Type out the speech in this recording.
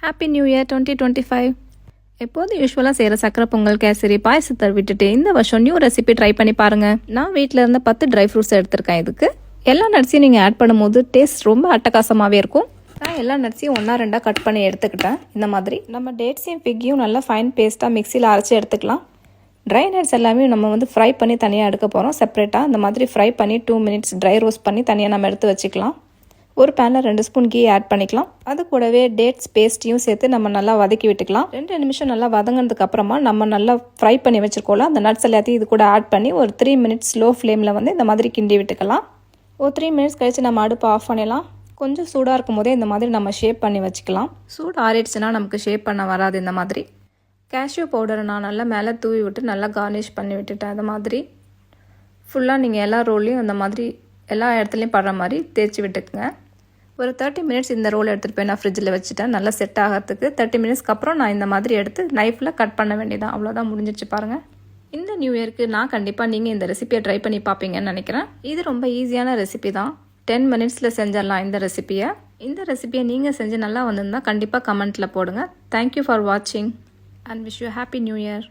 Happy new year 2025. எப்போது யூஸ்வலாக செய்கிற சக்கரை பொங்கல் கேசரி பாயசத்தை விட்டுட்டு இந்த வருஷம் நியூ ரெசிபி ட்ரை பண்ணி பாருங்கள். நான் வீட்டில் இருந்த 10 ட்ரை ஃப்ரூட்ஸ் எடுத்திருக்கேன். இதுக்கு எல்லா நட்ஸையும் நீங்கள் ஆட் பண்ணும்போது டேஸ்ட் ரொம்ப அட்டகாசமாகவே இருக்கும். நான் எல்லா நட்ஸையும் 1-2 கட் பண்ணி எடுத்துக்கிட்டேன். இந்த மாதிரி நம்ம டேட்ஸையும் ஃபிக்கையும் நல்லா ஃபைன் பேஸ்ட்டாக மிக்சியில் அரைச்சி எடுத்துக்கலாம். ட்ரை நட்ஸ் எல்லாமே நம்ம ஃப்ரை பண்ணி தனியாக எடுக்க போகிறோம். செப்பரேட்டாக இந்த மாதிரி ஃப்ரை பண்ணி 2 மினிட்ஸ் ட்ரை ரோஸ்ட் பண்ணி தனியாக நம்ம எடுத்து வச்சுக்கலாம். ஒரு பேனில் 2 ஸ்பூன் கீ ஆட் பண்ணிக்கலாம். அது கூடவே டேட்ஸ் பேஸ்ட்டையும் சேர்த்து நம்ம நல்லா வதக்கி விட்டுக்கலாம். 2 நிமிஷம் நல்லா வதங்கினதுக்கு அப்புறமா நம்ம நல்லா ஃப்ரை பண்ணி வச்சுருக்கோம்ல அந்த நட்ஸ் எல்லாத்தையும் இது கூட ஆட் பண்ணி ஒரு 3 மினிட்ஸ் ஸ்லோ ஃப்ளேமில் இந்த மாதிரி கிண்டி விட்டுக்கலாம். ஒரு 3 மினிட்ஸ் கழித்து நம்ம அடுப்பை ஆஃப் பண்ணிடலாம். கொஞ்சம் சூடாக இருக்கும் போதே இந்த மாதிரி நம்ம ஷேப் பண்ணி வச்சுக்கலாம். சூடு ஆறிடுச்சுன்னா நமக்கு ஷேப் பண்ண வராது. இந்த மாதிரி கேஷ்யூ பவுடரை நான் நல்லா மேலே தூவி விட்டு நல்லா கார்னிஷ் பண்ணி விட்டுட்டேன். அந்த மாதிரி ஃபுல்லாக நீங்கள் எல்லா ரோல்லையும் இந்த மாதிரி எல்லா இடத்துலையும் படுற மாதிரி தேய்ச்சி விட்டுக்குங்க. ஒரு 30 மினிட்ஸ் இந்த ரோல் எடுத்துகிட்டு போய் நான் ஃப்ரிட்ஜில் வச்சுட்டேன். நல்லா செட் ஆகிறதுக்கு 30 மினிட்ஸ்க்கு அப்புறம் நான் இந்த மாதிரி எடுத்து நைஃப்பில் கட் பண்ண வேண்டியதான். அவ்வளோதான், முடிஞ்சிச்சு பாருங்கள். இந்த நியூ இயருக்கு நான் கண்டிப்பாக நீங்கள் இந்த ரெசிபியை ட்ரை பண்ணி பார்ப்பீங்கன்னு நினைக்கிறேன். இது ரொம்ப ஈஸியான ரெசிபி தான். 10 மினிட்ஸில் செஞ்சிடலாம் இந்த ரெசிபியை. இந்த ரெசிபியை நீங்கள் செஞ்சு நல்லா வந்திருந்தால் கண்டிப்பாக கமெண்ட்டில் போடுங்க. தேங்க்யூ ஃபார் வாட்சிங் and wish you happy new year.